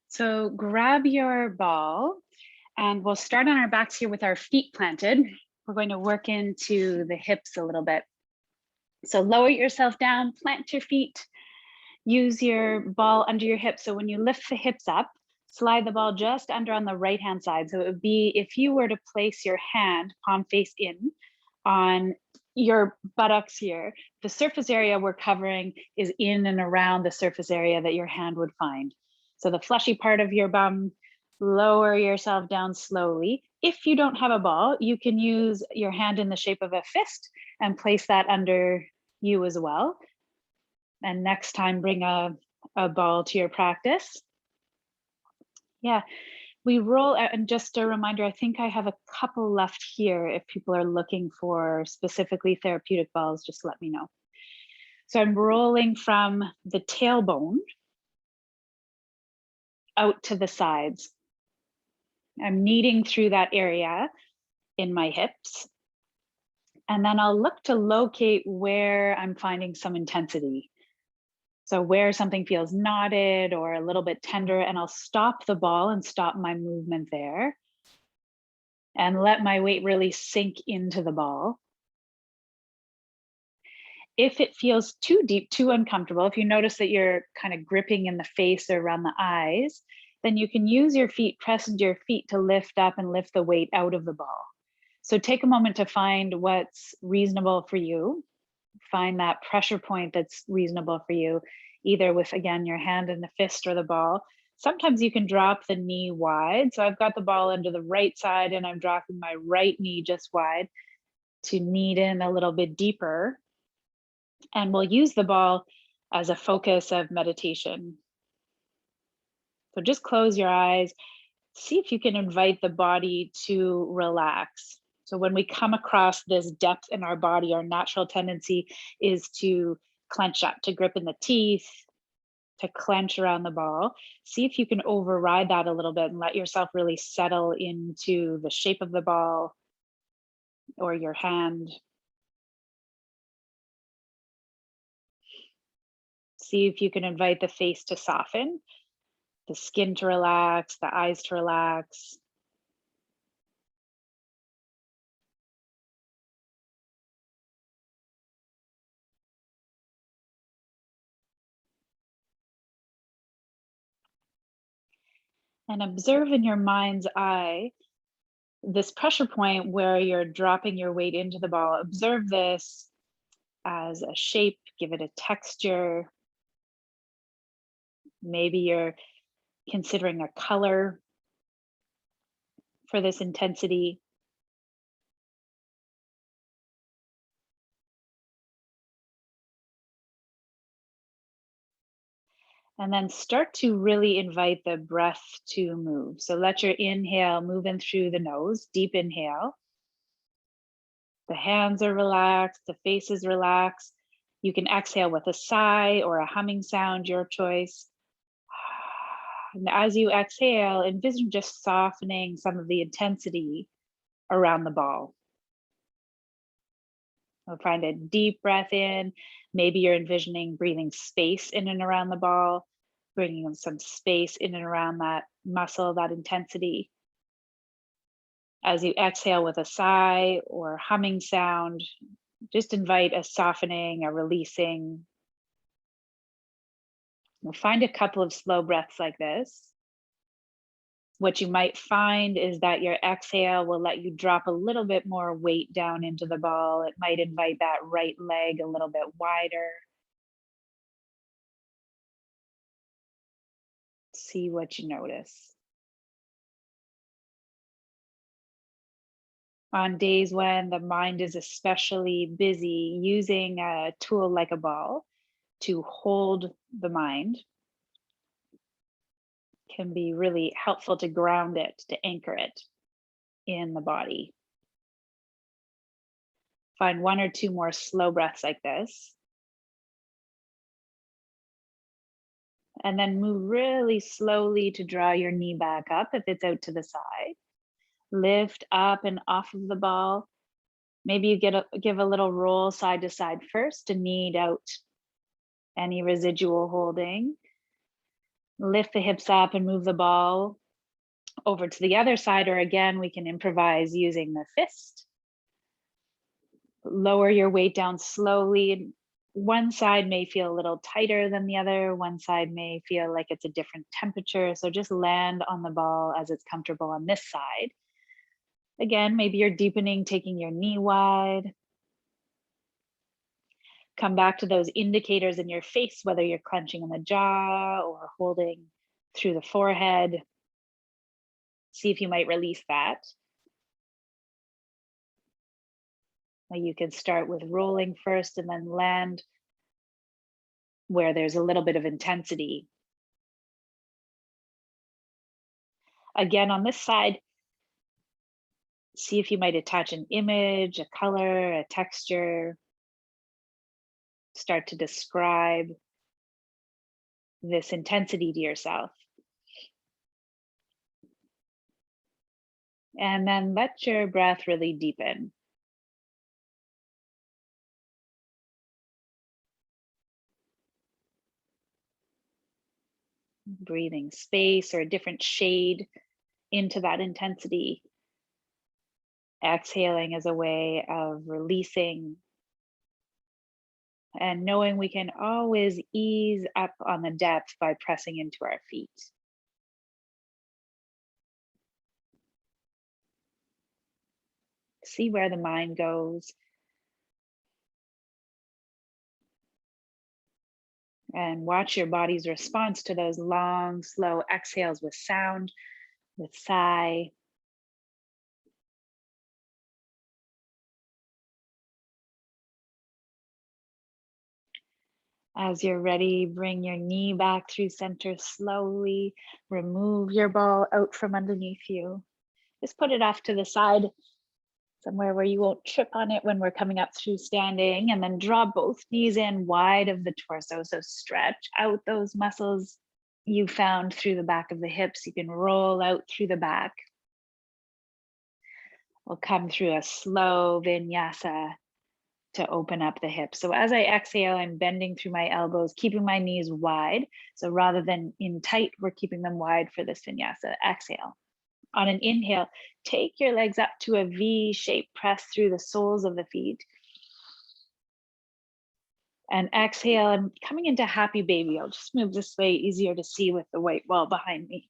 So grab your ball and we'll start on our backs here with our feet planted. We're going to work into the hips a little bit. So lower yourself down, plant your feet, use your ball under your hips. So when you lift the hips up, slide the ball just under on the right-hand side. So it would be if you were to place your hand palm face in on your buttocks here, the surface area we're covering is in and around the surface area that your hand would find. So the fleshy part of your bum, lower yourself down slowly. If you don't have a ball, you can use your hand in the shape of a fist and place that under you as well. And next time, bring a ball to your practice. Yeah, we roll out, and just a reminder, I think I have a couple left here. If people are looking for specifically therapeutic balls, just let me know. So I'm rolling from the tailbone out to the sides. I'm kneading through that area in my hips. And then I'll look to locate where I'm finding some intensity. So where something feels knotted or a little bit tender, and I'll stop the ball and stop my movement there and let my weight really sink into the ball. If it feels too deep, too uncomfortable, if you notice that you're kind of gripping in the face or around the eyes, then you can use your feet, press into your feet to lift up and lift the weight out of the ball. So take a moment to find what's reasonable for you. Find that pressure point that's reasonable for you, either with, again, your hand in the fist or the ball. Sometimes you can drop the knee wide. So I've got the ball under the right side and I'm dropping my right knee just wide to knead in a little bit deeper. And we'll use the ball as a focus of meditation. So just close your eyes. See if you can invite the body to relax. So when we come across this depth in our body, our natural tendency is to clench up, to grip in the teeth, to clench around the ball. See if you can override that a little bit and let yourself really settle into the shape of the ball or your hand. See if you can invite the face to soften, the skin to relax, the eyes to relax. And observe in your mind's eye this pressure point where you're dropping your weight into the ball. Observe this as a shape, give it a texture. Maybe you're considering a color for this intensity. And then start to really invite the breath to move. So let your inhale move in through the nose, deep inhale. The hands are relaxed, the face is relaxed. You can exhale with a sigh or a humming sound, your choice. And as you exhale, envision just softening some of the intensity around the ball. We'll find a deep breath in. Maybe you're envisioning breathing space in and around the ball, bringing some space in and around that muscle, that intensity. As you exhale with a sigh or humming sound, just invite a softening, a releasing. We'll find a couple of slow breaths like this. What you might find is that your exhale will let you drop a little bit more weight down into the ball. It might invite that right leg a little bit wider. See what you notice. On days when the mind is especially busy, using a tool like a ball to hold the mind can be really helpful to ground it, to anchor it in the body. Find one or two more slow breaths like this. And then move really slowly to draw your knee back up if it's out to the side. Lift up and off of the ball. Maybe you give a little roll side to side first to knead out any residual holding. Lift the hips up and move the ball over to the other side, or again, we can improvise using the fist. Lower your weight down slowly. One side may feel a little tighter than the other. One side may feel like it's a different temperature. So just land on the ball as it's comfortable on this side. Again, maybe you're deepening, taking your knee wide. Come back to those indicators in your face, whether you're clenching in the jaw or holding through the forehead. See if you might release that. Now you can start with rolling first and then land where there's a little bit of intensity. Again, on this side, see if you might attach an image, a color, a texture. Start to describe this intensity to yourself. And then let your breath really deepen. Breathing space or a different shade into that intensity. Exhaling as a way of releasing. And knowing we can always ease up on the depth by pressing into our feet. See where the mind goes. And watch your body's response to those long, slow exhales with sound, with sigh. As you're ready, bring your knee back through center slowly. Remove your ball out from underneath you. Just put it off to the side, somewhere where you won't trip on it when we're coming up through standing, and then draw both knees in wide of the torso. So stretch out those muscles you found through the back of the hips. You can roll out through the back. We'll come through a slow vinyasa to open up the hips. So as I exhale, I'm bending through my elbows, keeping my knees wide. So rather than in tight, we're keeping them wide for this vinyasa. Exhale. On an inhale, take your legs up to a V shape, press through the soles of the feet. And exhale, I'm coming into happy baby. I'll just move this way, easier to see with the white wall behind me.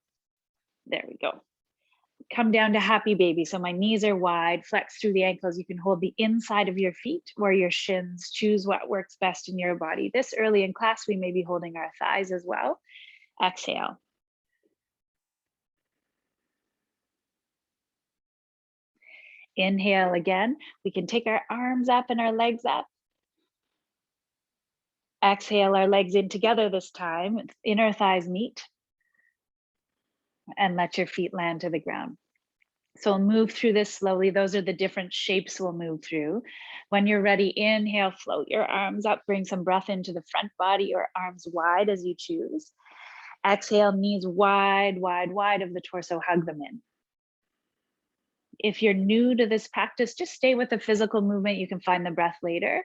There we go. Come down to happy baby. So my knees are wide, flex through the ankles. You can hold the inside of your feet or your shins. Choose what works best in your body. This early in class, we may be holding our thighs as well. Exhale. Inhale again. We can take our arms up and our legs up. Exhale, our legs in together this time. Inner thighs meet. And let your feet land to the ground. So we'll move through this slowly. Those are the different shapes we'll move through. When you're ready, inhale, float your arms up, bring some breath into the front body or arms wide as you choose. Exhale, knees wide, wide, wide of the torso, hug them in. If you're new to this practice, just stay with the physical movement. You can find the breath later.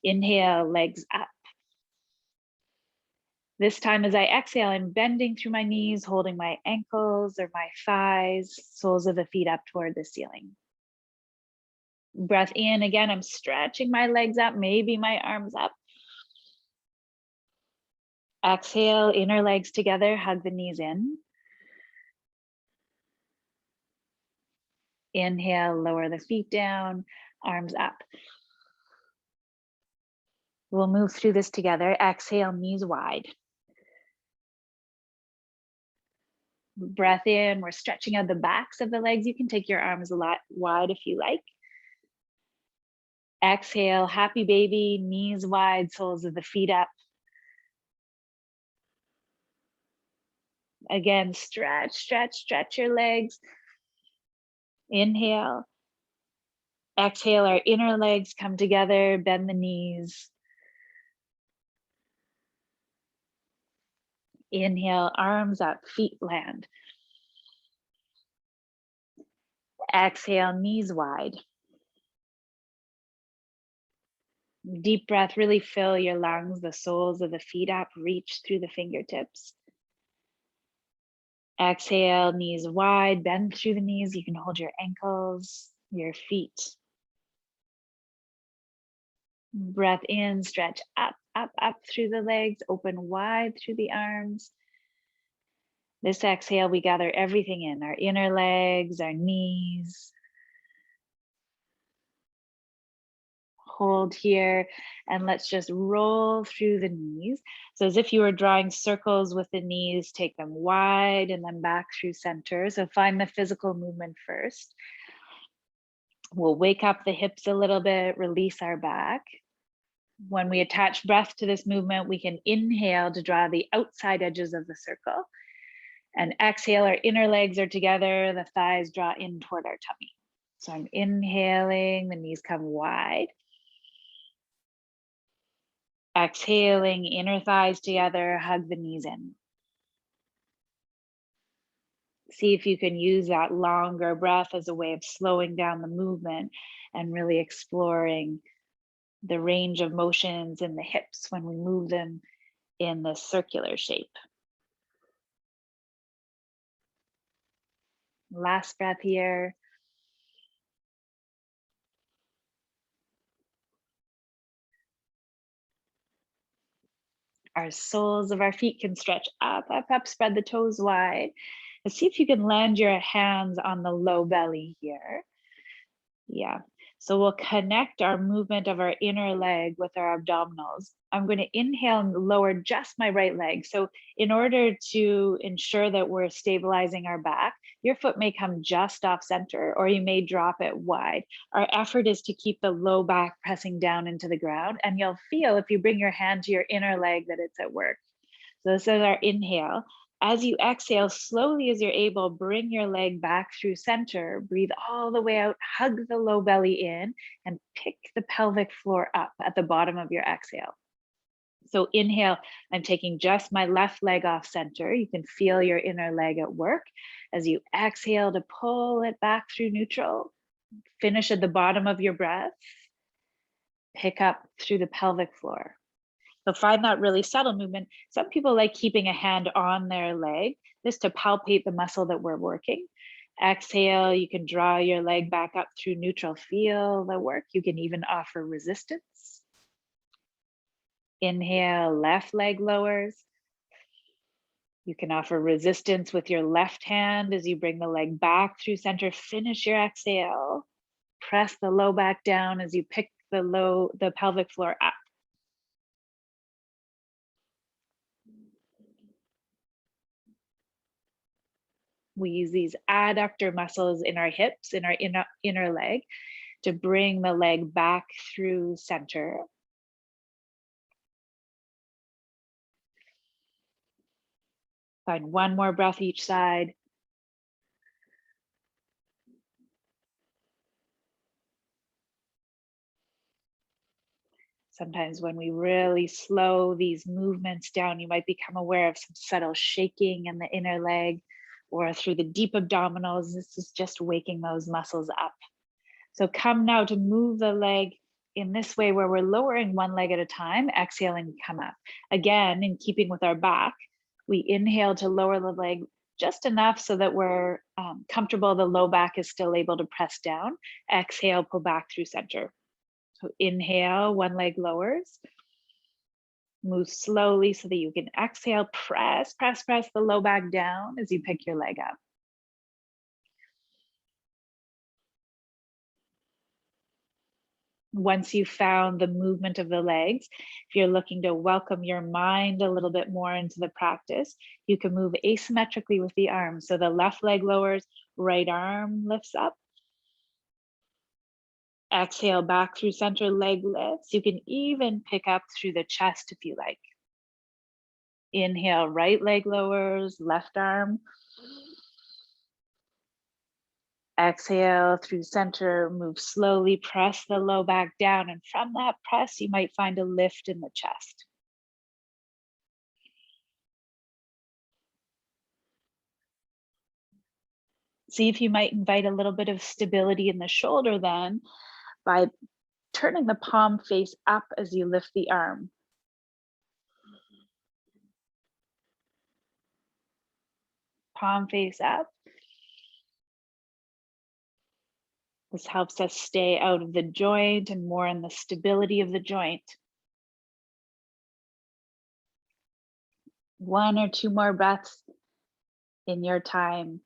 Inhale, legs up. This time as I exhale, I'm bending through my knees, holding my ankles or my thighs, soles of the feet up toward the ceiling. Breath in again, I'm stretching my legs up, maybe my arms up. Exhale, inner legs together, hug the knees in. Inhale, lower the feet down, arms up. We'll move through this together. Exhale, knees wide. Breath in, we're stretching out the backs of the legs. You can take your arms a lot wide if you like. Exhale, happy baby, knees wide, soles of the feet up. Again, stretch, stretch, stretch your legs. Inhale. Exhale, our inner legs come together, bend the knees. Inhale, arms up, feet land. Exhale, knees wide. Deep breath, really fill your lungs, the soles of the feet up, reach through the fingertips. Exhale, knees wide, bend through the knees. You can hold your ankles, your feet. Breath in, stretch up, up, up through the legs, open wide through the arms. This exhale, we gather everything in, our inner legs, our knees. Hold here, and let's just roll through the knees. So as if you were drawing circles with the knees, take them wide and then back through center. So find the physical movement first. We'll wake up the hips a little bit, release our back. When we attach breath to this movement, we can inhale to draw the outside edges of the circle. And exhale, our inner legs are together, the thighs draw in toward our tummy. So I'm inhaling, the knees come wide. Exhaling, inner thighs together, hug the knees in. See if you can use that longer breath as a way of slowing down the movement and really exploring the range of motions in the hips when we move them in the circular shape. Last breath here. Our soles of our feet can stretch up, up, up, spread the toes wide. And see if you can land your hands on the low belly here. Yeah. So we'll connect our movement of our inner leg with our abdominals. I'm going to inhale and lower just my right leg. So in order to ensure that we're stabilizing our back, your foot may come just off center, or you may drop it wide. Our effort is to keep the low back pressing down into the ground, and you'll feel if you bring your hand to your inner leg that it's at work. So this is our inhale. As you exhale, slowly as you're able, bring your leg back through center, breathe all the way out, hug the low belly in, and pick the pelvic floor up at the bottom of your exhale. So inhale, I'm taking just my left leg off center. You can feel your inner leg at work. As you exhale to pull it back through neutral, finish at the bottom of your breath, pick up through the pelvic floor. So find that really subtle movement. Some people like keeping a hand on their leg, just to palpate the muscle that we're working. Exhale, you can draw your leg back up through neutral, feel the work. You can even offer resistance. Inhale, left leg lowers. You can offer resistance with your left hand as you bring the leg back through center. Finish your exhale. Press the low back down as you pick the pelvic floor up. We use these adductor muscles in our hips, in our inner leg, to bring the leg back through center. Find one more breath each side. Sometimes when we really slow these movements down, you might become aware of some subtle shaking in the inner leg or through the deep abdominals. This is just waking those muscles up. So come now to move the leg in this way where we're lowering one leg at a time, exhaling, come up. Again, in keeping with our back, we inhale to lower the leg just enough so that we're comfortable. The low back is still able to press down. Exhale, pull back through center. So inhale, one leg lowers. Move slowly so that you can exhale, press the low back down as you pick your leg up. Once you've found the movement of the legs, if you're looking to welcome your mind a little bit more into the practice, you can move asymmetrically with the arms. So the left leg lowers, right arm lifts up. Exhale back through center, leg lifts. You can even pick up through the chest if you like. Inhale, right leg lowers, left arm. Exhale through center, move slowly, press the low back down. And from that press, you might find a lift in the chest. See if you might invite a little bit of stability in the shoulder then by turning the palm face up as you lift the arm. palm face up. This helps us stay out of the joint and more in the stability of the joint. 1 or 2 more breaths in your time.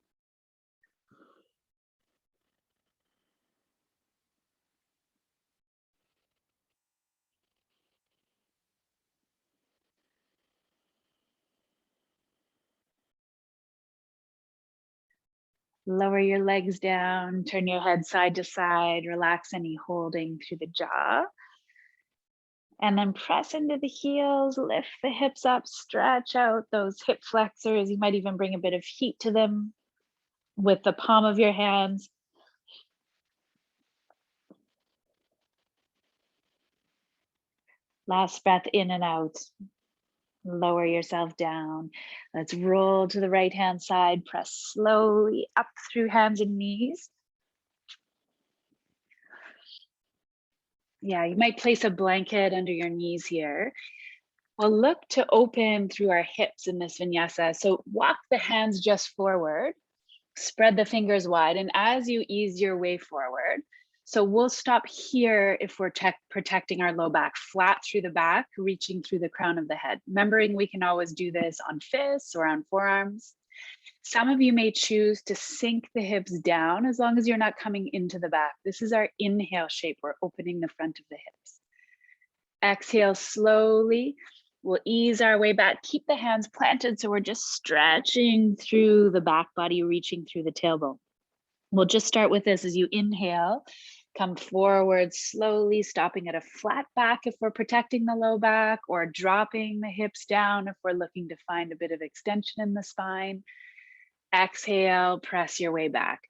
Lower your legs down, turn your head side to side, relax any holding through the jaw. And then press into the heels, lift the hips up, stretch out those hip flexors. You might even bring a bit of heat to them with the palm of your hands. Last breath in and out. Lower yourself down. Let's roll to the right hand side. Press slowly up through hands and knees. Yeah, you might place a blanket under your knees here. We'll look to open through our hips in this vinyasa. So walk the hands just forward, spread the fingers wide, and as you ease your way forward, so we'll stop here if we're protecting our low back, flat through the back, reaching through the crown of the head. Remembering we can always do this on fists or on forearms. Some of you may choose to sink the hips down as long as you're not coming into the back. This is our inhale shape. We're opening the front of the hips. Exhale slowly. We'll ease our way back. Keep the hands planted so we're just stretching through the back body, reaching through the tailbone. We'll just start with this as you inhale. Come forward slowly, stopping at a flat back if we're protecting the low back, or dropping the hips down if we're looking to find a bit of extension in the spine. Exhale, press your way back.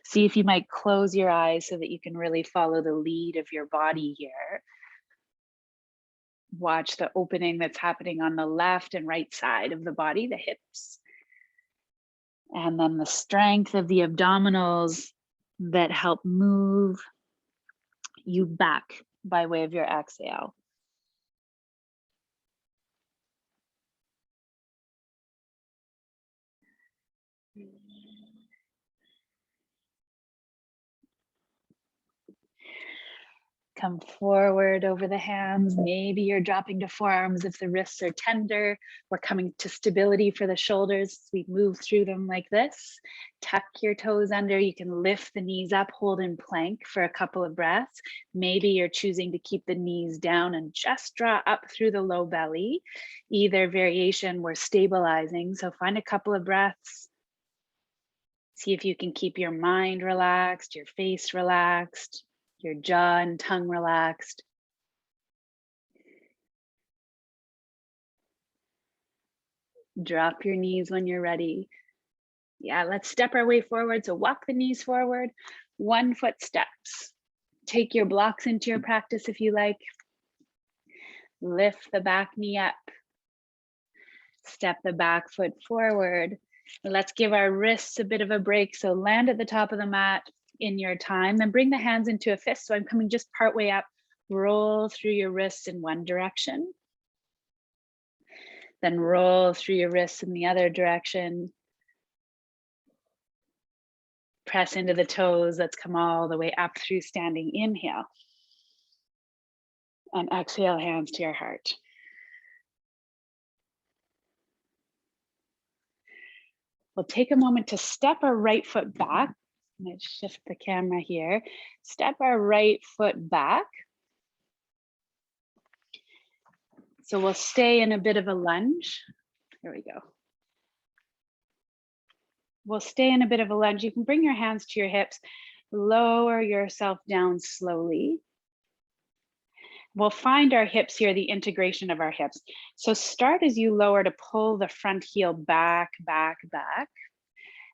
See if you might close your eyes so that you can really follow the lead of your body here. Watch the opening that's happening on the left and right side of the body, the hips. And then the strength of the abdominals that help move you back by way of your exhale. Come forward over the hands. Maybe you're dropping to forearms if the wrists are tender. We're coming to stability for the shoulders. We move through them like this. Tuck your toes under. You can lift the knees up, hold in plank for a couple of breaths. Maybe you're choosing to keep the knees down and just draw up through the low belly. Either variation, we're stabilizing. So find a couple of breaths. See if you can keep your mind relaxed, your face relaxed, your jaw and tongue relaxed. Drop your knees when you're ready. Yeah, let's step our way forward. So walk the knees forward, 1 foot steps. Take your blocks into your practice if you like. Lift the back knee up. Step the back foot forward. Let's give our wrists a bit of a break. So land at the top of the mat in your time, and bring the hands into a fist. So I'm coming just part way up. Roll through your wrists in one direction. Then roll through your wrists in the other direction. Press into the toes. Let's come all the way up through standing. Inhale. And exhale, hands to your heart. We'll take a moment to step our right foot back. Let's shift the camera here. Step our right foot back. So we'll stay in a bit of a lunge. Here we go. We'll stay in a bit of a lunge. You can bring your hands to your hips, lower yourself down slowly. We'll find our hips here, the integration of our hips. So start as you lower to pull the front heel back, back, back.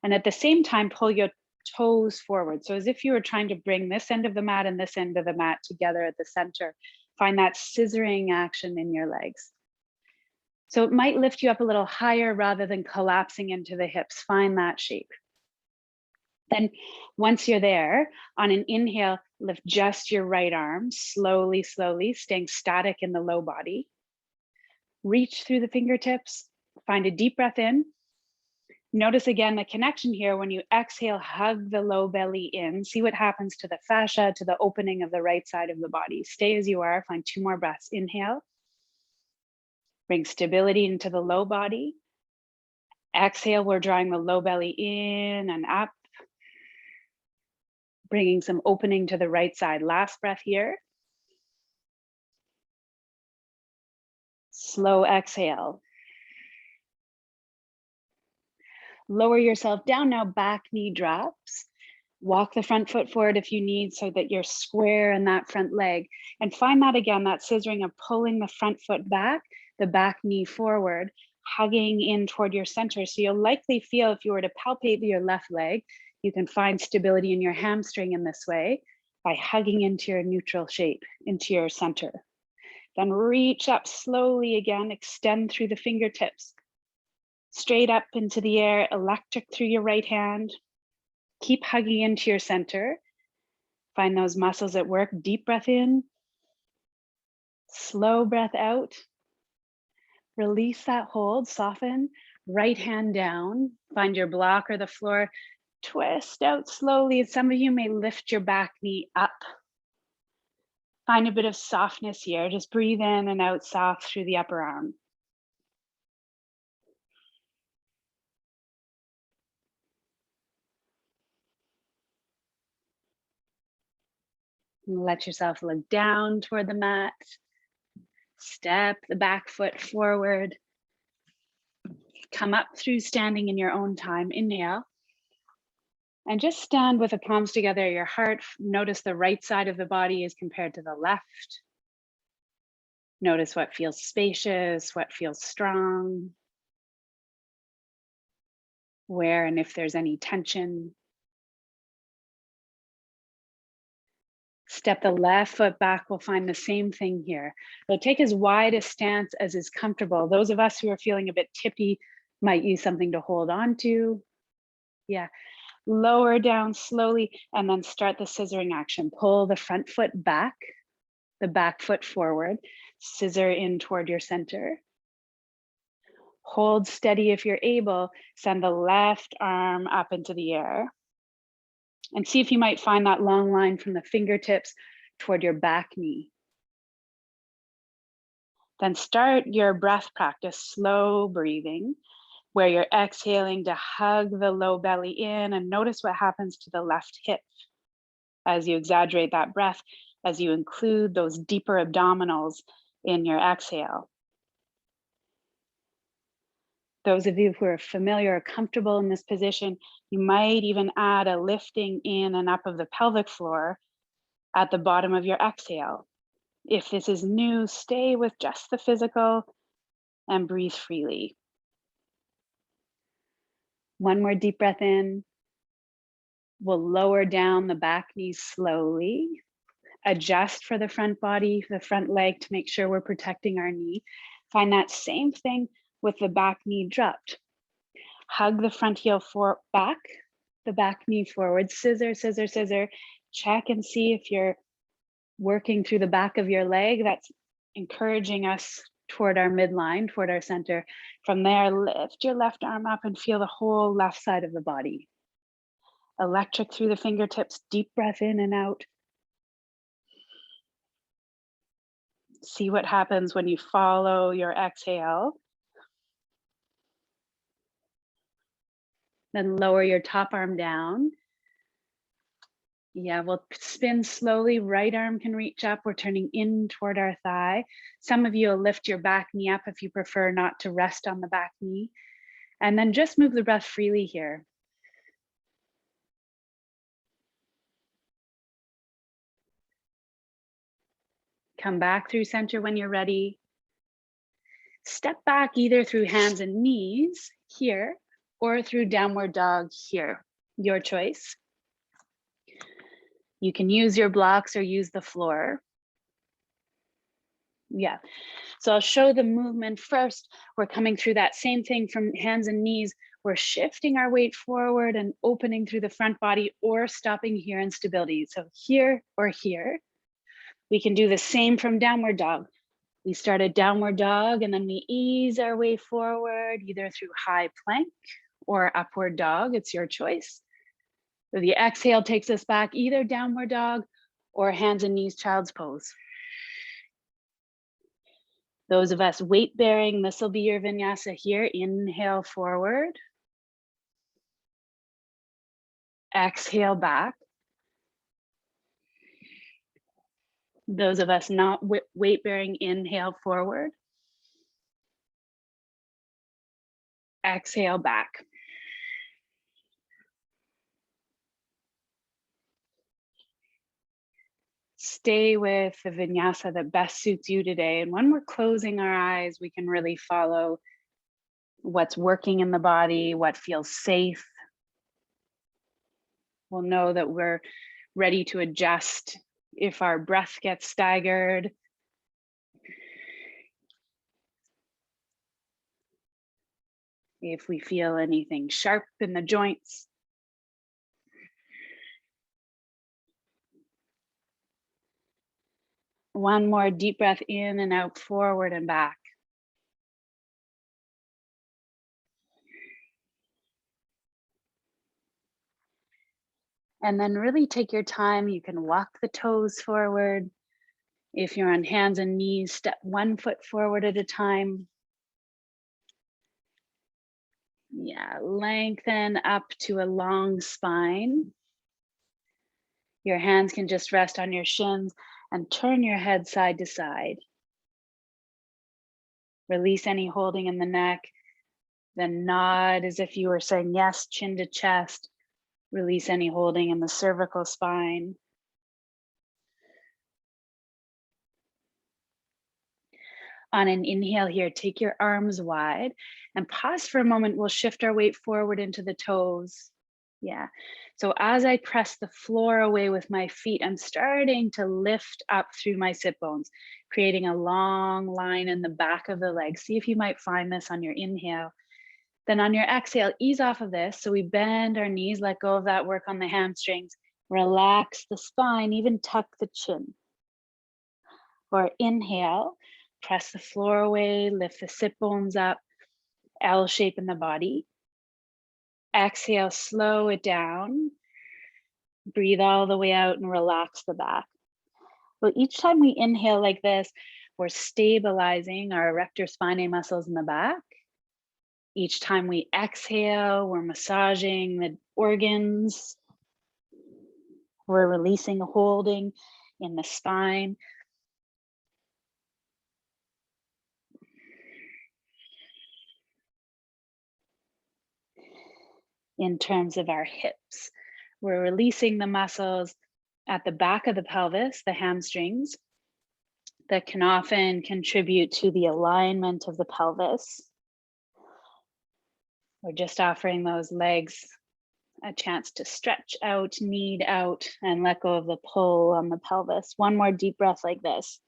And at the same time, pull your toes forward. So as if you were trying to bring this end of the mat and this end of the mat together at the center. Find that scissoring action in your legs. So it might lift you up a little higher rather than collapsing into the hips. Find that shape. Then once you're there, on an inhale, lift just your right arm, slowly, slowly, staying static in the low body. Reach through the fingertips, find a deep breath in. Notice again the connection here. When you exhale, hug the low belly in. See what happens to the fascia, to the opening of the right side of the body. Stay as you are, find 2 more breaths. Inhale. Bring stability into the low body. Exhale, we're drawing the low belly in and up. Bringing some opening to the right side. Last breath here. Slow exhale. Lower yourself down now, back knee drops. Walk the front foot forward if you need so that you're square in that front leg. And find that again, that scissoring of pulling the front foot back, the back knee forward, hugging in toward your center. So you'll likely feel, if you were to palpate your left leg, you can find stability in your hamstring in this way by hugging into your neutral shape, into your center. Then reach up slowly again, extend through the fingertips, straight up into the air, electric through your right hand. Keep hugging into your center. Find those muscles at work. Deep breath in, slow breath out. Release that hold, soften, right hand down. Find your block or the floor. Twist out slowly. Some of you may lift your back knee up. Find a bit of softness here. Just breathe in and out soft through the upper arm. And let yourself look down toward the mat. Step the back foot forward. Come up through standing in your own time. Inhale. And just stand with the palms together, your heart. Notice the right side of the body as compared to the left. Notice what feels spacious, what feels strong. Where and if there's any tension. Step the left foot back, we'll find the same thing here. So take as wide a stance as is comfortable. Those of us who are feeling a bit tippy might use something to hold on to. Yeah. Lower down slowly and then start the scissoring action. Pull the front foot back, the back foot forward, scissor in toward your center. Hold steady if you're able. Send the left arm up into the air. And see if you might find that long line from the fingertips toward your back knee. Then start your breath practice, slow breathing, where you're exhaling to hug the low belly in, and notice what happens to the left hip as you exaggerate that breath, as you include those deeper abdominals in your exhale. Those of you who are familiar or comfortable in this position, you might even add a lifting in and up of the pelvic floor at the bottom of your exhale. If this is new, stay with just the physical and breathe freely. One more deep breath in. We'll lower down the back knee slowly. Adjust for the front body, the front leg, to make sure we're protecting our knee. Find that same thing with the back knee dropped. Hug the front heel back, the back knee forward, scissor, scissor, scissor. Check and see if you're working through the back of your leg. That's encouraging us toward our midline, toward our center. From there, lift your left arm up and feel the whole left side of the body. Electric through the fingertips, deep breath in and out. See what happens when you follow your exhale. Then lower your top arm down. Yeah, we'll spin slowly. Right arm can reach up. We're turning in toward our thigh. Some of you will lift your back knee up if you prefer not to rest on the back knee. And then just move the breath freely here. Come back through center when you're ready. Step back either through hands and knees here or through downward dog here. Your choice. You can use your blocks or use the floor. Yeah, so I'll show the movement first. We're coming through that same thing from hands and knees. we're shifting our weight forward and opening through the front body, or stopping here in stability. So here or here. We can do the same from downward dog. We start at downward dog and then we ease our way forward, either through high plank or upward dog. It's your choice. So the exhale takes us back, either downward dog or hands and knees child's pose. Those of us weight bearing, this will be your vinyasa here. Inhale forward. Exhale back. Those of us not weight bearing, inhale forward. Exhale back. Stay with the vinyasa that best suits you today. And when we're closing our eyes, we can really follow what's working in the body, what feels safe. We'll know that we're ready to adjust if our breath gets staggered. If we feel anything sharp in the joints. One more deep breath in and out, forward and back. And then really take your time. You can walk the toes forward. If you're on hands and knees, step one foot forward at a time. Yeah, lengthen up to a long spine. Your hands can just rest on your shins and turn your head side to side. Release any holding in the neck. Then nod as if you were saying yes, chin to chest. Release any holding in the cervical spine. On an inhale here, take your arms wide and pause for a moment. We'll shift our weight forward into the toes. Yeah. So as I press the floor away with my feet, I'm starting to lift up through my sit bones, creating a long line in the back of the legs. See if you might find this on your inhale. Then on your exhale, ease off of this. So we bend our knees, let go of that work on the hamstrings, relax the spine, even tuck the chin. Or inhale, press the floor away, lift the sit bones up, L shape in the body. Exhale, slow it down. Breathe all the way out and relax the back. Well, each time we inhale like this, we're stabilizing our erector spinae muscles in the back. Each time we exhale, we're massaging the organs. We're releasing, holding in the spine. In terms of our hips, we're releasing the muscles at the back of the pelvis, the hamstrings, that can often contribute to the alignment of the pelvis. We're just offering those legs a chance to stretch out, knead out, and let go of the pull on the pelvis. One more deep breath like this.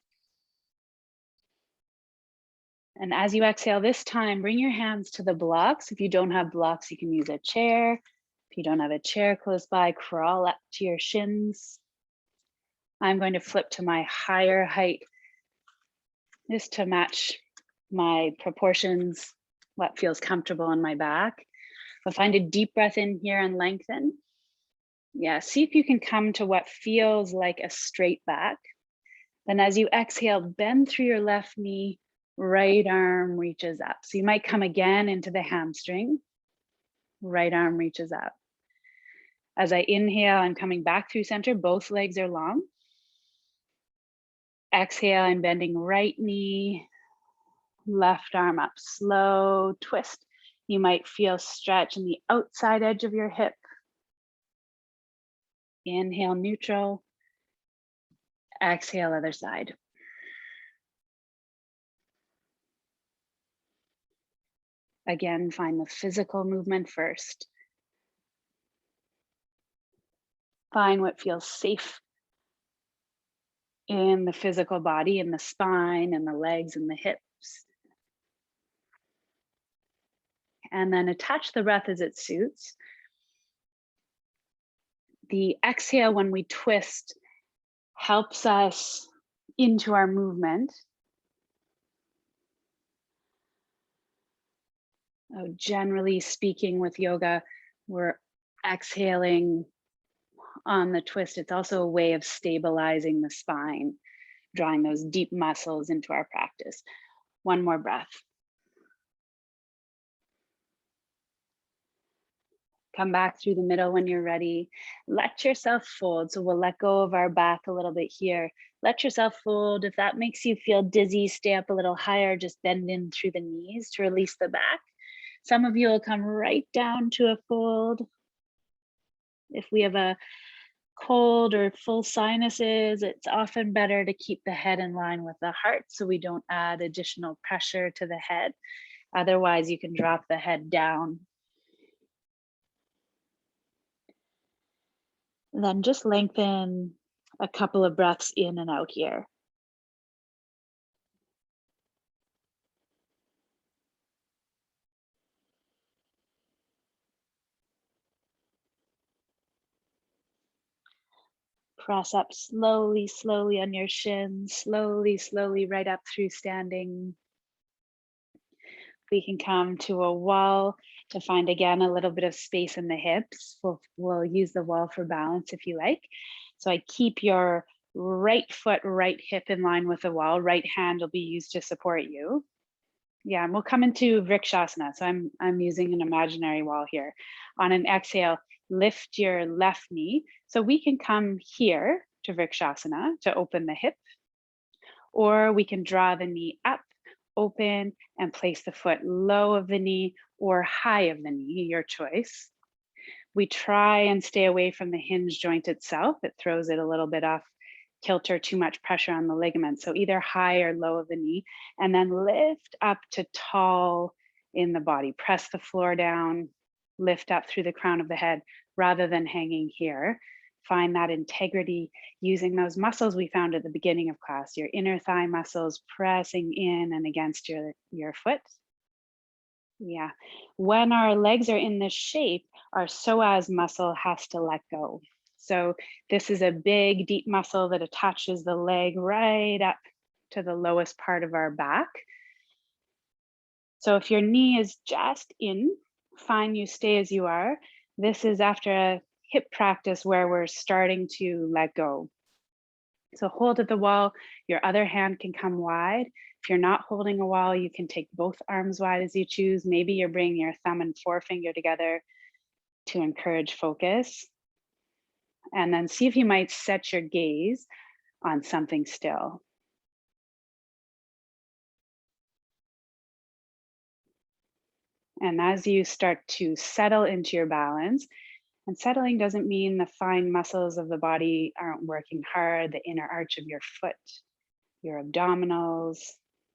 And as you exhale this time, bring your hands to the blocks. If you don't have blocks, you can use a chair. If you don't have a chair close by, crawl up to your shins. I'm going to flip to my higher height just to match my proportions, what feels comfortable in my back. I'll find a deep breath in here and lengthen. Yeah, see if you can come to what feels like a straight back. Then as you exhale, bend through your left knee, right arm reaches up. So you might come again into the hamstring, right arm reaches up. As I inhale, I'm coming back through center, both legs are long. Exhale, I'm bending right knee, left arm up, slow twist. You might feel stretch in the outside edge of your hip. Inhale, neutral. Exhale, other side. Again, find the physical movement first. Find what feels safe in the physical body, in the spine, and the legs and the hips. And then attach the breath as it suits. The exhale when we twist helps us into our movement. Generally speaking, with yoga, we're exhaling on the twist. It's also a way of stabilizing the spine, drawing those deep muscles into our practice. One more breath. Come back through the middle when you're ready. Let yourself fold. So we'll let go of our back a little bit here. Let yourself fold. If that makes you feel dizzy, stay up a little higher. Just bend in through the knees to release the back. Some of you will come right down to a fold. If we have a cold or full sinuses, it's often better to keep the head in line with the heart so we don't add additional pressure to the head. Otherwise, you can drop the head down. Then just lengthen a couple of breaths in and out here. Press up slowly, slowly on your shins, slowly, slowly right up through standing. We can come to a wall to find, again, a little bit of space in the hips. We'll use the wall for balance if you like. So I keep your right foot, right hip in line with the wall. Right hand will be used to support you. Yeah, and we'll come into Vrikshasana. So I'm using an imaginary wall here. On an exhale, lift your left knee. So we can come here to Vrikshasana to open the hip, or we can draw the knee up, open, and place the foot low of the knee or high of the knee, your choice. We try and stay away from the hinge joint itself. It throws it a little bit off kilter, too much pressure on the ligament. So either high or low of the knee, and then lift up to tall in the body. Press the floor down, lift up through the crown of the head rather than hanging here. Find that integrity using those muscles we found at the beginning of class, your inner thigh muscles pressing in and against your foot. Yeah. When our legs are in this shape, our psoas muscle has to let go. So this is a big, deep muscle that attaches the leg right up to the lowest part of our back. So if your knee is just in, fine, you stay as you are. This is after a hip practice where we're starting to let go. So hold at the wall, your other hand can come wide. If you're not holding a wall, you can take both arms wide as you choose. Maybe you're bringing your thumb and forefinger together to encourage focus. And then see if you might set your gaze on something still. And as you start to settle into your balance, and settling doesn't mean the fine muscles of the body aren't working hard, the inner arch of your foot, your abdominals,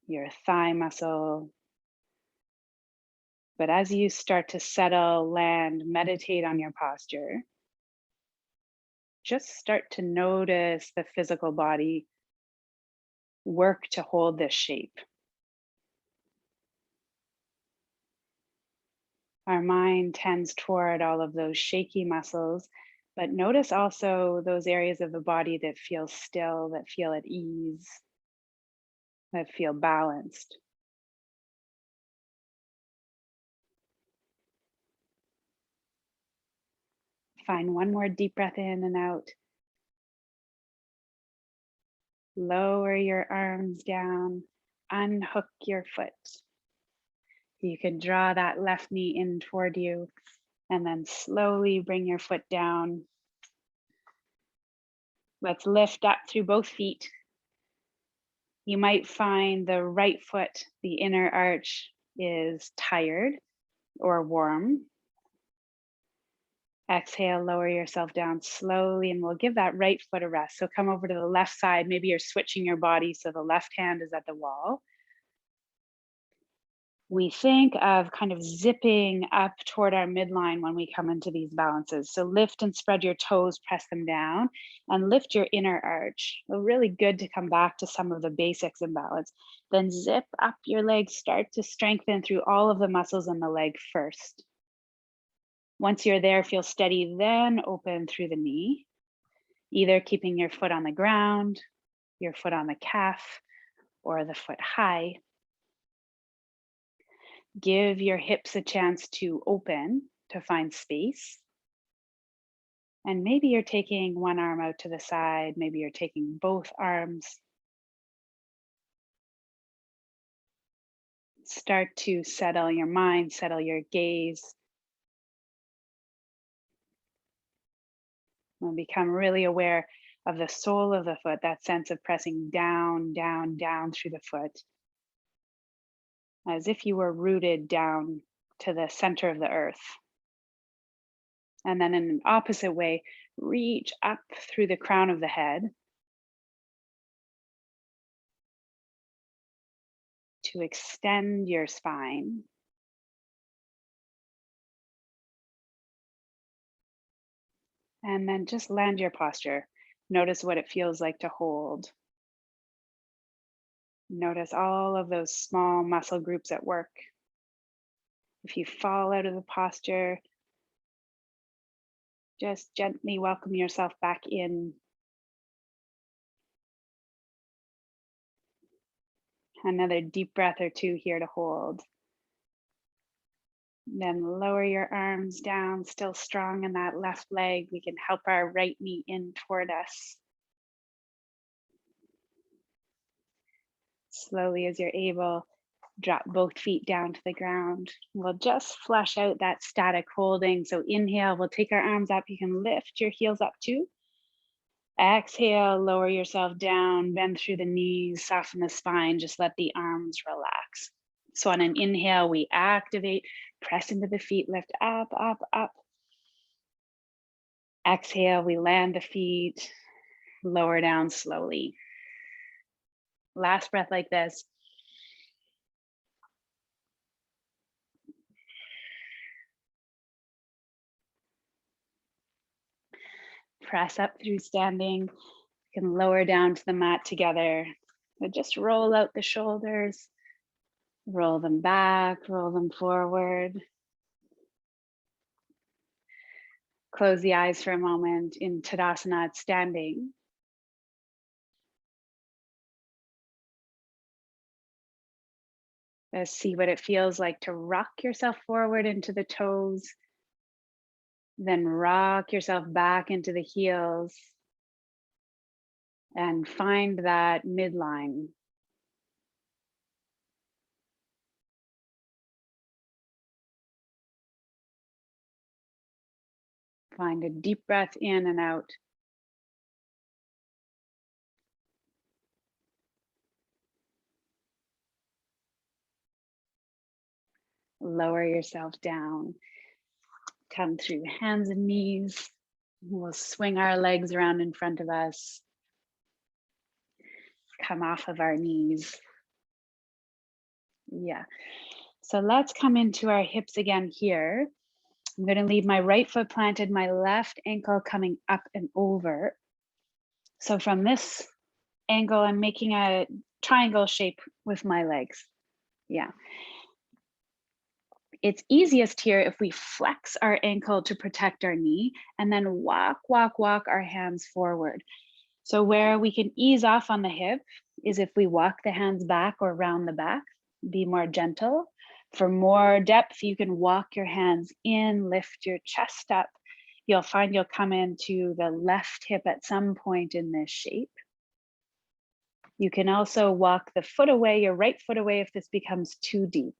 your thigh muscle. But as you start to settle, land, meditate on your posture, just start to notice the physical body work to hold this shape. Our mind tends toward all of those shaky muscles, but notice also those areas of the body that feel still, that feel at ease, that feel balanced. Find one more deep breath in and out. Lower your arms down, unhook your foot. You can draw that left knee in toward you and then slowly bring your foot down. Let's lift up through both feet. You might find the right foot, the inner arch, is tired or warm. Exhale, lower yourself down slowly, and we'll give that right foot a rest. So come over to the left side. Maybe you're switching your body so the left hand is at the wall. We think of kind of zipping up toward our midline when we come into these balances. So lift and spread your toes, press them down, and lift your inner arch. So really good to come back to some of the basics in balance. Then zip up your legs, start to strengthen through all of the muscles in the leg first. Once you're there, feel steady, then open through the knee, either keeping your foot on the ground, your foot on the calf, or the foot high. Give your hips a chance to open, to find space. And maybe you're taking one arm out to the side, maybe you're taking both arms. Start to settle your mind, settle your gaze. And become really aware of the sole of the foot, that sense of pressing down, down, down through the foot, as if you were rooted down to the center of the earth. And then in an opposite way, reach up through the crown of the head to extend your spine. And then just land your posture. Notice what it feels like to hold. Notice all of those small muscle groups at work. If you fall out of the posture, just gently welcome yourself back in. Another deep breath or two here to hold. Then lower your arms down, still strong in that left leg. We can help our right knee in toward us. Slowly as you're able, drop both feet down to the ground. We'll just flush out that static holding. So inhale, we'll take our arms up. You can lift your heels up too. Exhale, lower yourself down, bend through the knees, soften the spine, just let the arms relax. So on an inhale, we activate, press into the feet, lift up, up, up. Exhale, we land the feet, lower down slowly. Last breath like this. Press up through standing. You can lower down to the mat together. But just roll out the shoulders, roll them back, roll them forward. Close the eyes for a moment in Tadasana at standing. See what it feels like to rock yourself forward into the toes, then rock yourself back into the heels and find that midline. Find a deep breath in and out. Lower yourself down. Come through hands and knees. We'll swing our legs around in front of us. Come off of our knees. Yeah. So let's come into our hips again here. I'm going to leave my right foot planted, my left ankle coming up and over. So from this angle, I'm making a triangle shape with my legs. Yeah. It's easiest here if we flex our ankle to protect our knee and then walk our hands forward. So where we can ease off on the hip is if we walk the hands back or round the back, be more gentle. For more depth, you can walk your hands in, lift your chest up. You'll find you'll come into the left hip at some point in this shape. You can also walk the foot away, your right foot away if this becomes too deep.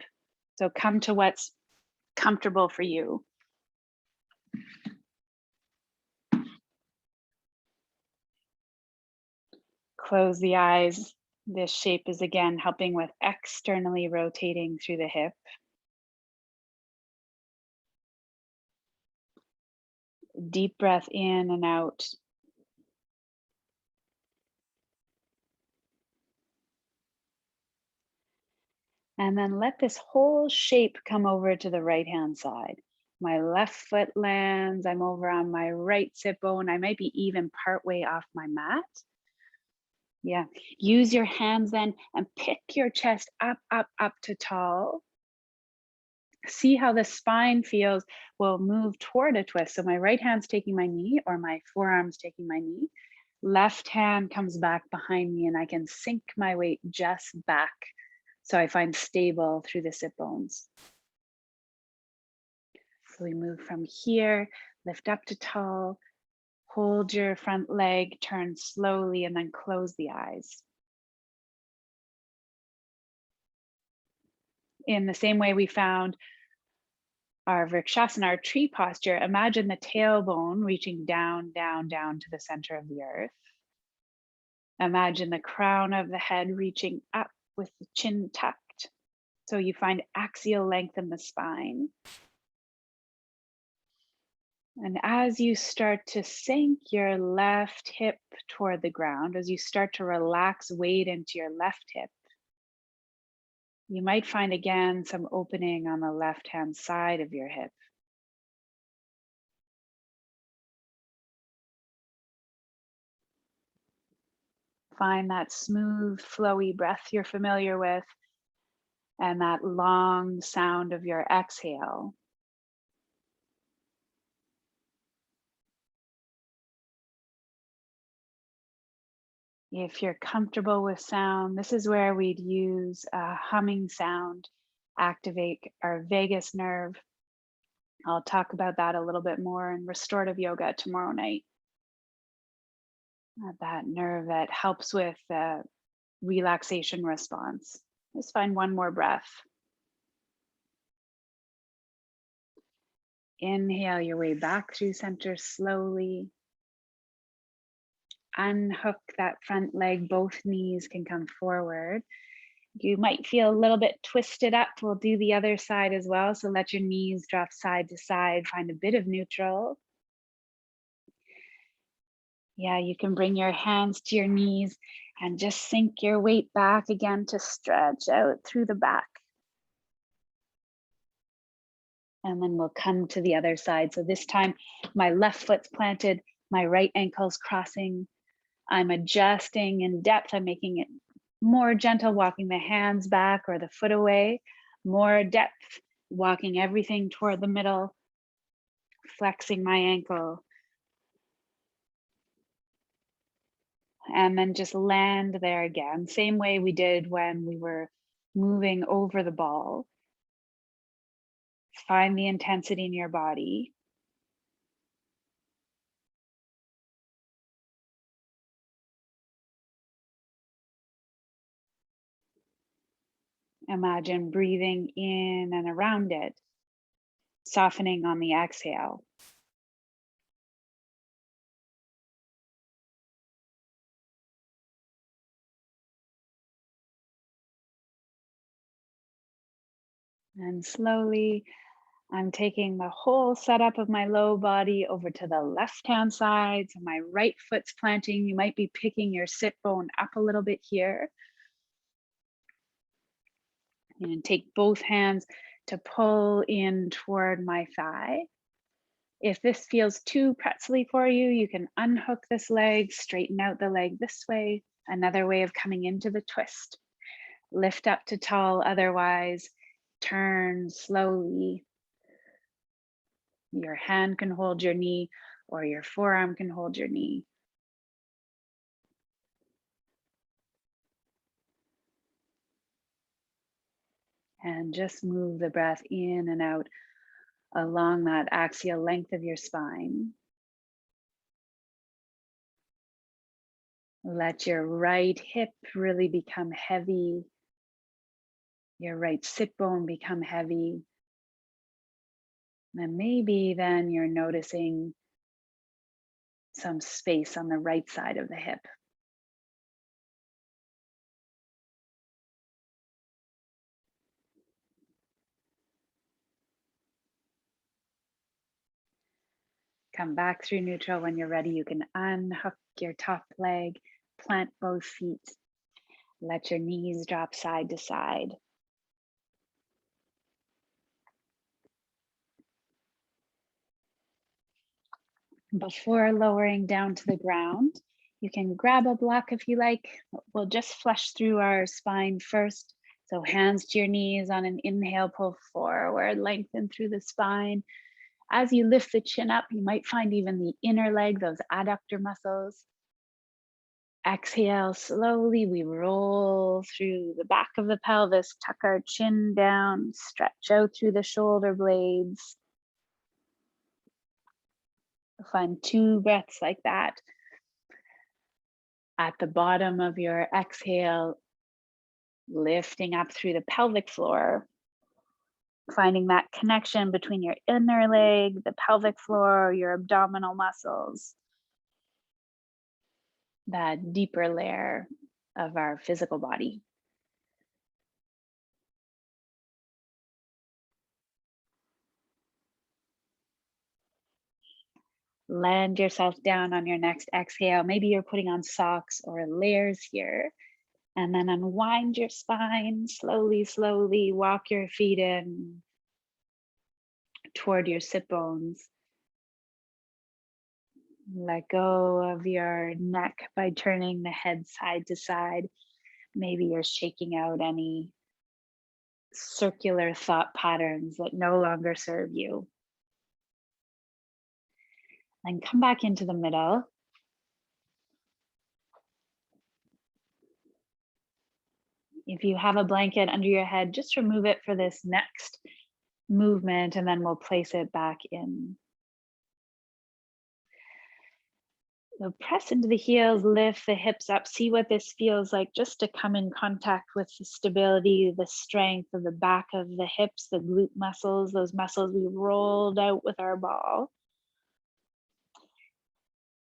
So come to what's comfortable for you. Close the eyes. This shape is again helping with externally rotating through the hip. Deep breath in and out. And then let this whole shape come over to the right hand side. My left foot lands, I'm over on my right sit bone. I might be even part way off my mat. Yeah, use your hands then and pick your chest up, up, up to tall. See how the spine feels. We'll move toward a twist. So my right hand's taking my knee or my forearm's taking my knee. Left hand comes back behind me and I can sink my weight just back so I find stable through the sit bones. So we move from here, lift up to tall, hold your front leg, turn slowly, and then close the eyes. In the same way we found our Vrikshasana, our tree posture, imagine the tailbone reaching down, down, down to the center of the earth. Imagine the crown of the head reaching up with the chin tucked. So you find axial length in the spine. And as you start to sink your left hip toward the ground, as you start to relax weight into your left hip, you might find again some opening on the left-hand side of your hip. Find that smooth, flowy breath you're familiar with and that long sound of your exhale. If you're comfortable with sound, this is where we'd use a humming sound, activate our vagus nerve. I'll talk about that a little bit more in restorative yoga tomorrow night. That nerve that helps with the relaxation response. Just find one more breath. Inhale your way back through center slowly. Unhook that front leg, both knees can come forward. You might feel a little bit twisted up. We'll do the other side as well. So let your knees drop side to side, find a bit of neutral. Yeah, you can bring your hands to your knees and just sink your weight back again to stretch out through the back. And then we'll come to the other side. So this time my left foot's planted, my right ankle's crossing. I'm adjusting in depth. I'm making it more gentle, walking the hands back or the foot away. More depth, walking everything toward the middle, flexing my ankle. And then just land there again. Same way we did when we were moving over the ball. Find the intensity in your body. Imagine breathing in and around it, softening on the exhale. And slowly, I'm taking the whole setup of my low body over to the left-hand side. So my right foot's planting. You might be picking your sit bone up a little bit here. And take both hands to pull in toward my thigh. If this feels too pretzely for you, you can unhook this leg, straighten out the leg this way. Another way of coming into the twist. Lift up to tall, otherwise turn slowly. Your hand can hold your knee or your forearm can hold your knee. And just move the breath in and out along that axial length of your spine. Let your right hip really become heavy. Your right sit bone become heavy. And maybe then you're noticing some space on the right side of the hip. Come back through neutral. When you're ready, you can unhook your top leg, plant both feet. Let your knees drop side to side. Before lowering down to the ground, you can grab a block if you like. We'll just flush through our spine first. So hands to your knees on an inhale, pull forward, lengthen through the spine. As you lift the chin up, you might find even the inner leg, those adductor muscles. Exhale, slowly we roll through the back of the pelvis, tuck our chin down, stretch out through the shoulder blades. Find 2 breaths like that. At the bottom of your exhale, lifting up through the pelvic floor, finding that connection between your inner leg, the pelvic floor, your abdominal muscles, that deeper layer of our physical body. Land yourself down on your next exhale. Maybe you're putting on socks or layers here. And then unwind your spine, slowly, slowly walk your feet in toward your sit bones. Let go of your neck by turning the head side to side. Maybe you're shaking out any circular thought patterns that no longer serve you. And come back into the middle. If you have a blanket under your head, just remove it for this next movement, and then we'll place it back in. So press into the heels, lift the hips up. See what this feels like just to come in contact with the stability, the strength of the back of the hips, the glute muscles, those muscles we rolled out with our ball.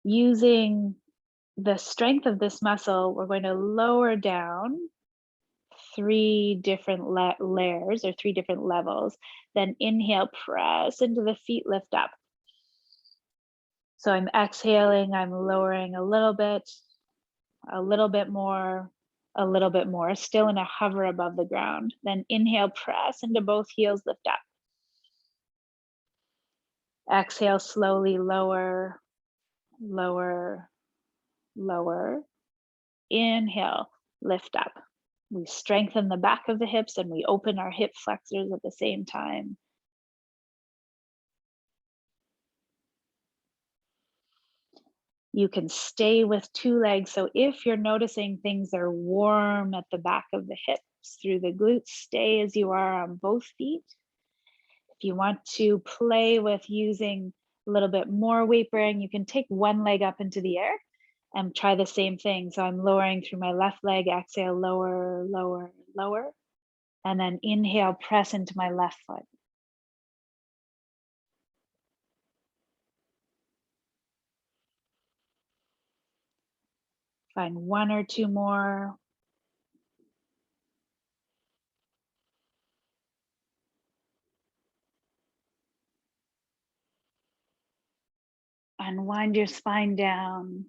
Using the strength of this muscle, we're going to lower down 3 different layers or 3 different levels. Then inhale, press into the feet, lift up. So I'm exhaling, I'm lowering a little bit more, a little bit more, still in a hover above the ground. Then inhale, press into both heels, lift up. Exhale, slowly lower, lower, lower. Inhale, lift up. We strengthen the back of the hips and we open our hip flexors at the same time. You can stay with 2 legs. So if you're noticing things are warm at the back of the hips, through the glutes, stay as you are on both feet. If you want to play with using a little bit more weight bearing, you can take one leg up into the air and try the same thing. So I'm lowering through my left leg, exhale, lower, lower, lower. And then inhale, press into my left foot. Find 1 or 2 more. Unwind your spine down.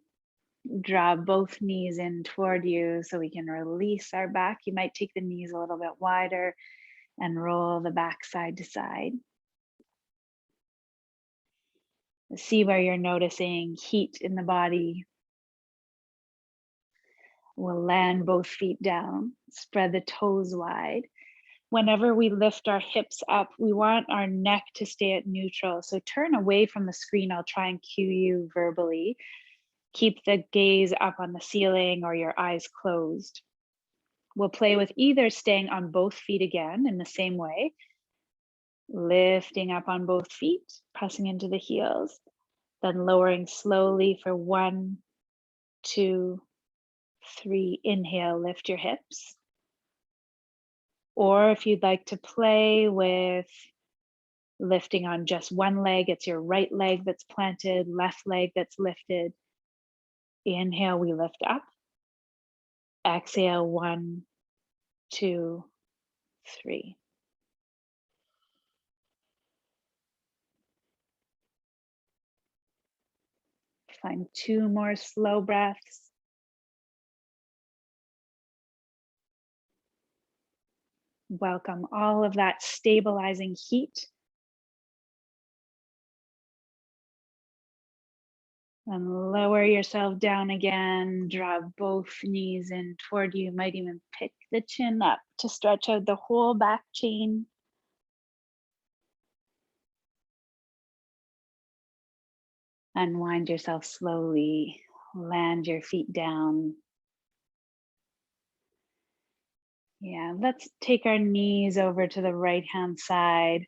Draw both knees in toward you so we can release our back. You might take the knees a little bit wider and roll the back side to side. See where you're noticing heat in the body. We'll land both feet down, spread the toes wide. Whenever we lift our hips up, we want our neck to stay at neutral. So turn away from the screen. I'll try and cue you verbally. Keep the gaze up on the ceiling or your eyes closed. We'll play with either staying on both feet again in the same way, lifting up on both feet, pressing into the heels, then lowering slowly for 1, 2, 3. Inhale, lift your hips. Or if you'd like to play with lifting on just one leg, it's your right leg that's planted, left leg that's lifted. Inhale, we lift up. Exhale, 1, 2, 3. Find 2 more slow breaths. Welcome all of that stabilizing heat And lower yourself down again. Draw both knees in toward you. Might even pick the chin up to stretch out the whole back chain. Unwind yourself slowly. Land your feet down. Yeah, let's take our knees over to the right hand side.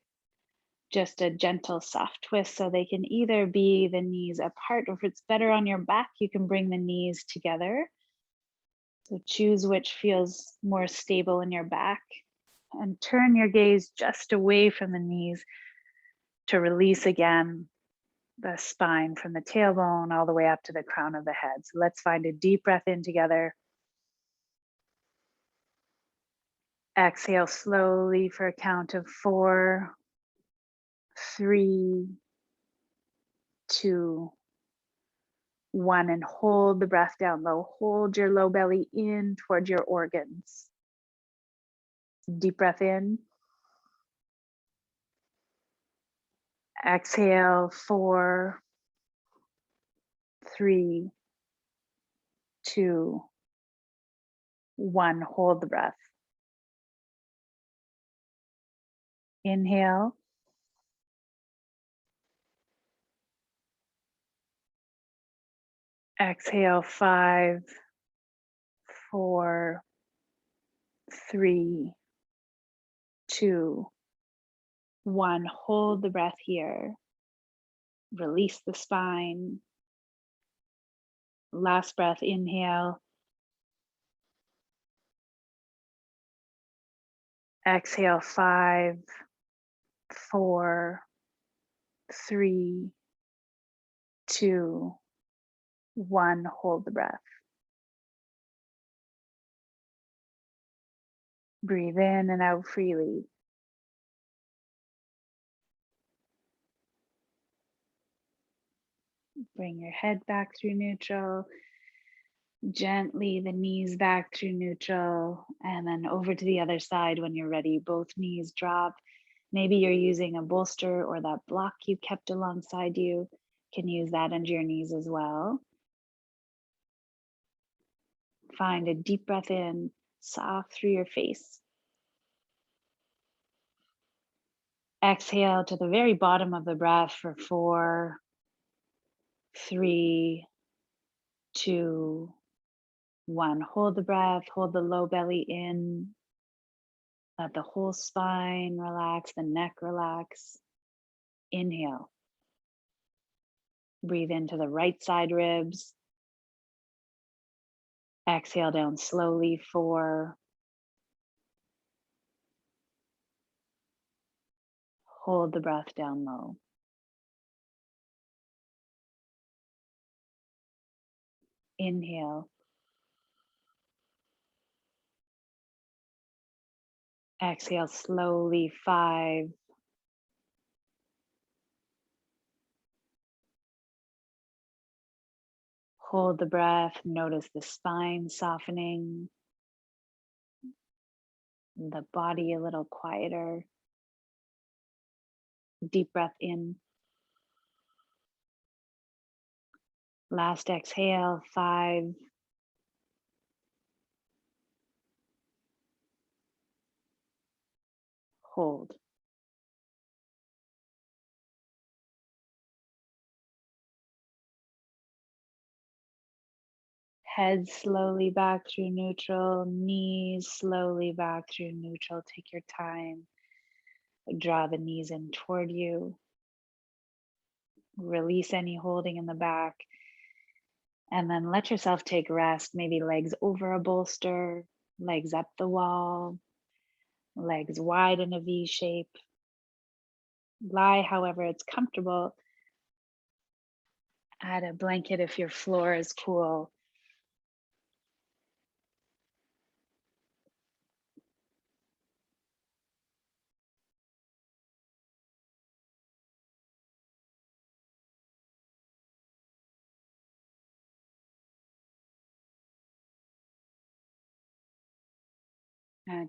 Just a gentle soft twist so they can either be the knees apart, or if it's better on your back, you can bring the knees together. So choose which feels more stable in your back, and turn your gaze just away from the knees to release again the spine from the tailbone all the way up to the crown of the head. So let's find a deep breath in together. Exhale slowly for a count of 4, 3, 2, 1, and hold the breath down low. Hold your low belly in towards your organs. Deep breath in. Exhale, 4, 3, 2, 1. Hold the breath. Inhale. Exhale, 5, 4, 3, 2, 1. Hold the breath here. Release the spine. Last breath, inhale. Exhale, 5, 4, 3, 2, 1. Hold the breath. Breathe in and out freely. Bring your head back through neutral. Gently the knees back through neutral, and then over to the other side when you're ready. Both knees drop. Maybe you're using a bolster or that block you kept alongside you. Can use that under your knees as well. Find a deep breath in, soft through your face. Exhale to the very bottom of the breath for 4, 3, 2, 1. Hold the breath, hold the low belly in. Let the whole spine relax, the neck relax. Inhale. Breathe into the right side ribs. Exhale down slowly, 4. Hold the breath down low. Inhale. Exhale slowly, 5. Hold the breath. Notice the spine softening, the body a little quieter. Deep breath in. Last exhale, 5. Hold. Head slowly back through neutral, knees slowly back through neutral. Take your time. Draw the knees in toward you. Release any holding in the back. And then let yourself take rest. Maybe legs over a bolster, legs up the wall, legs wide in a V shape. Lie however it's comfortable. Add a blanket if your floor is cool.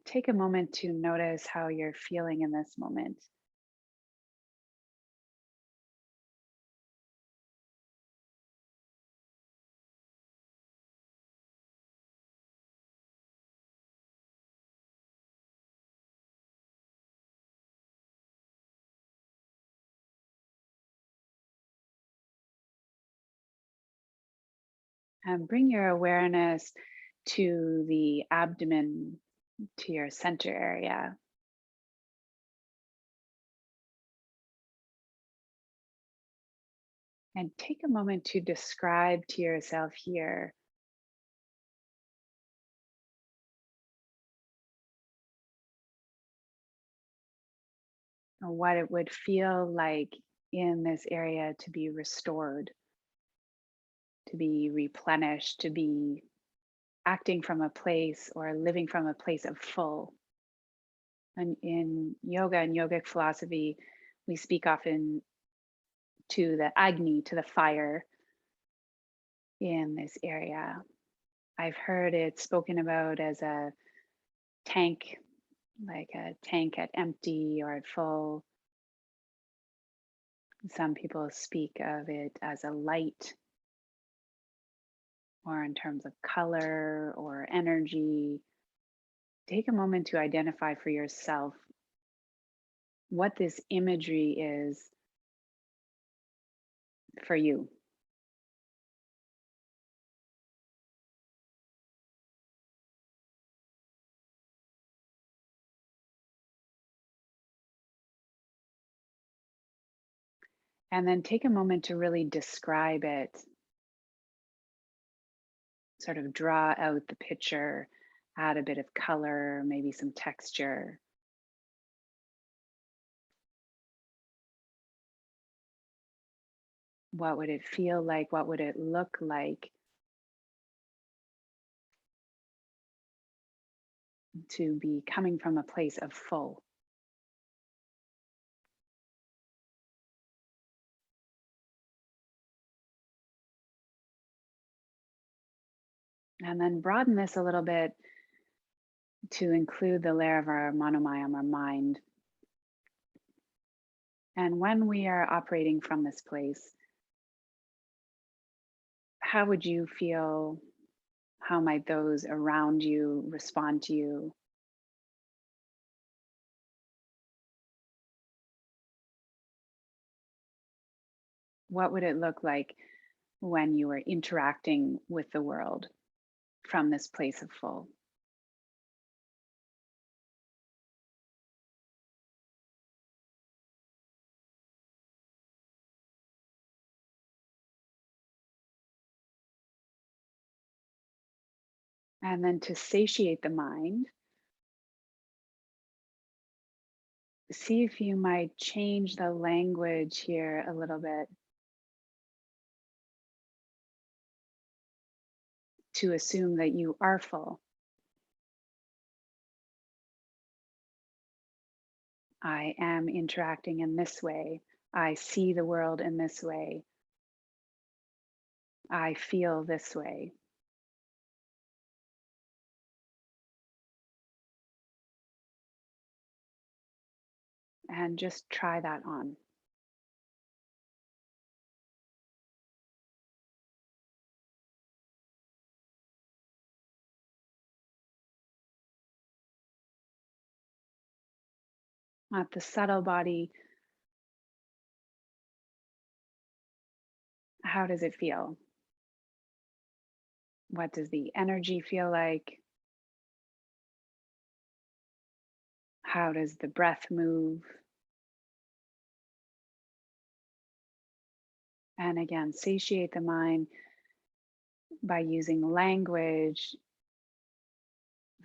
Take a moment to notice how you're feeling in this moment. And bring your awareness to the abdomen, to your center area. And take a moment to describe to yourself here what it would feel like in this area to be restored, to be replenished, to be acting from a place or living from a place of full. And in yoga and yogic philosophy, we speak often to the Agni, to the fire in this area. I've heard it spoken about as a tank, like a tank at empty or at full. Some people speak of it as a light, or in terms of color or energy. Take a moment to identify for yourself what this imagery is for you. And then take a moment to really describe it, sort of draw out the picture, add a bit of color, maybe some texture. What would it feel like? What would it look like to be coming from a place of full? And then broaden this a little bit to include the layer of our monomayam, our mind. And when we are operating from this place, how would you feel? How might those around you respond to you? What would it look like when you were interacting with the world from this place of full? And then to satiate the mind, see if you might change the language here a little bit to assume that you are full. I am interacting in this way. I see the world in this way. I feel this way. And just try that on. At the subtle body, how does it feel? What does the energy feel like? How does the breath move? And again, satiate the mind by using language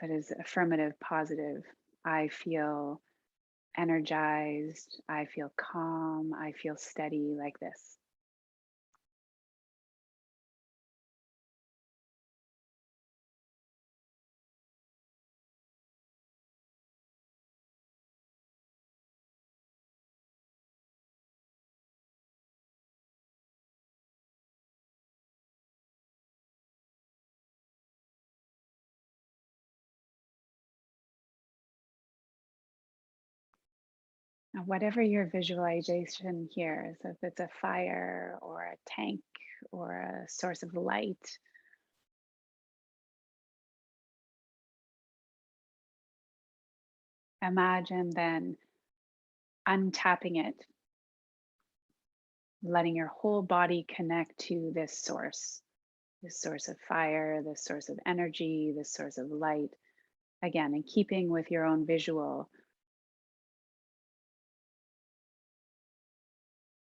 that is affirmative, positive. I feel energized. I feel calm. I feel steady, like this. Now, whatever your visualization here, so if it's a fire or a tank or a source of light, imagine then untapping it, letting your whole body connect to this source, this source of fire, this source of energy, this source of light. Again, in keeping with your own visual,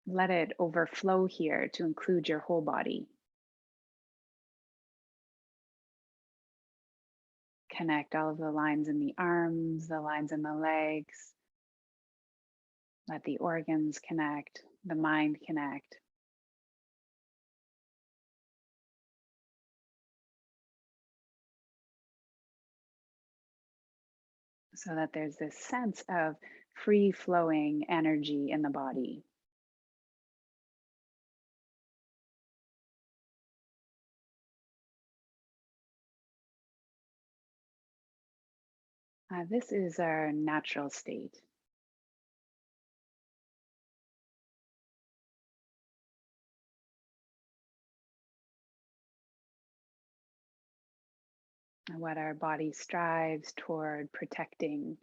let it overflow here to include your whole body. Connect all of the lines in the arms, the lines in the legs. Let the organs connect, the mind connect. So that there's this sense of free flowing energy in the body. This is our natural state. What our body strives toward protecting: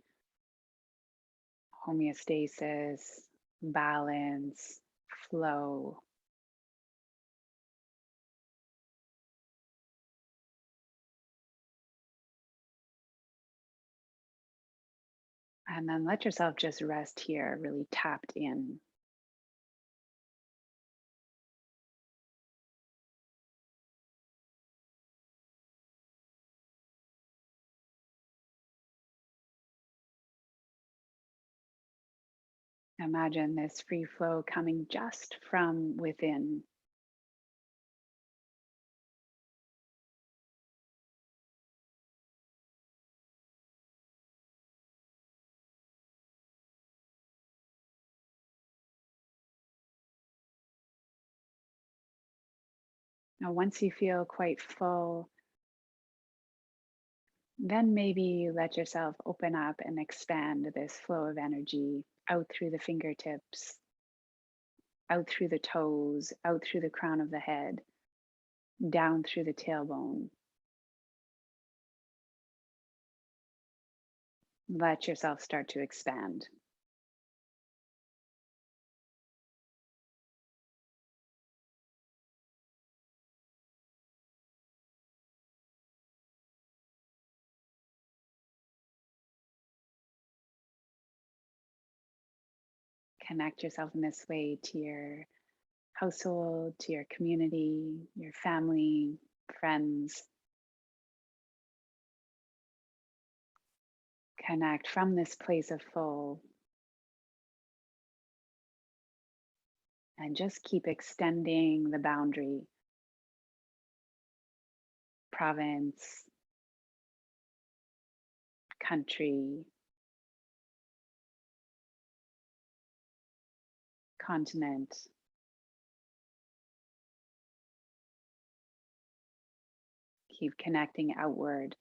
homeostasis, balance, flow. And then let yourself just rest here, really tapped in. Imagine this free flow coming just from within. Now, once you feel quite full, then maybe let yourself open up and expand this flow of energy out through the fingertips, out through the toes, out through the crown of the head, down through the tailbone. Let yourself start to expand. Connect yourself in this way to your household, to your community, your family, friends. Connect from this place of full and just keep extending the boundary. Province, country, continent. Keep connecting outward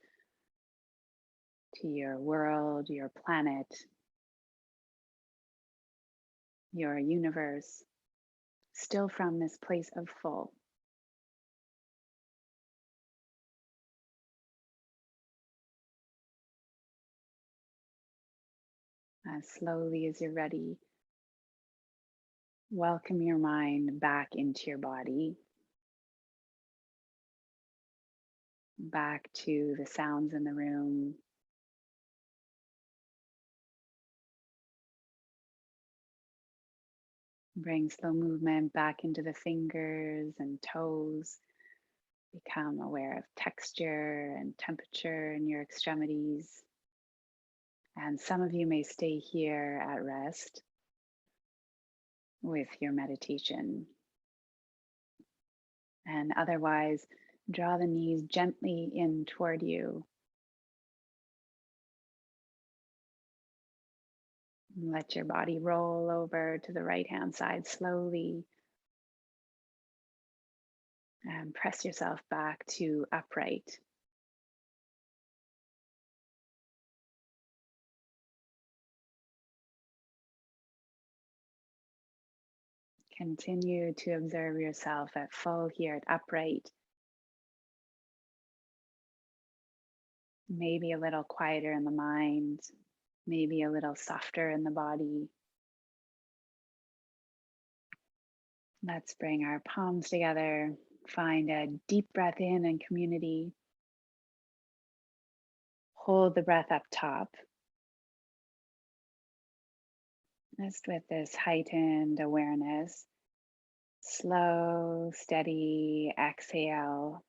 to your world, your planet, your universe, still from this place of full. As slowly as you're ready, welcome your mind back into your body, back to the sounds in the room. Bring slow movement back into the fingers and toes. Become aware of texture and temperature in your extremities. And some of you may stay here at rest with your meditation. And otherwise, draw the knees gently in toward you. Let your body roll over to the right hand side slowly. And press yourself back to upright. Continue to observe yourself at full here at upright. Maybe a little quieter in the mind, maybe a little softer in the body. Let's bring our palms together, Find a deep breath in and community. Hold the breath up top, just with this heightened awareness. Slow, steady exhale.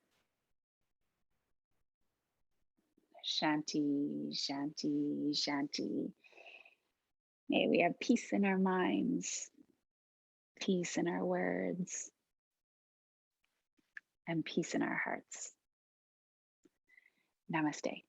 Shanti, shanti, shanti. May we have peace in our minds, peace in our words, and peace in our hearts. Namaste.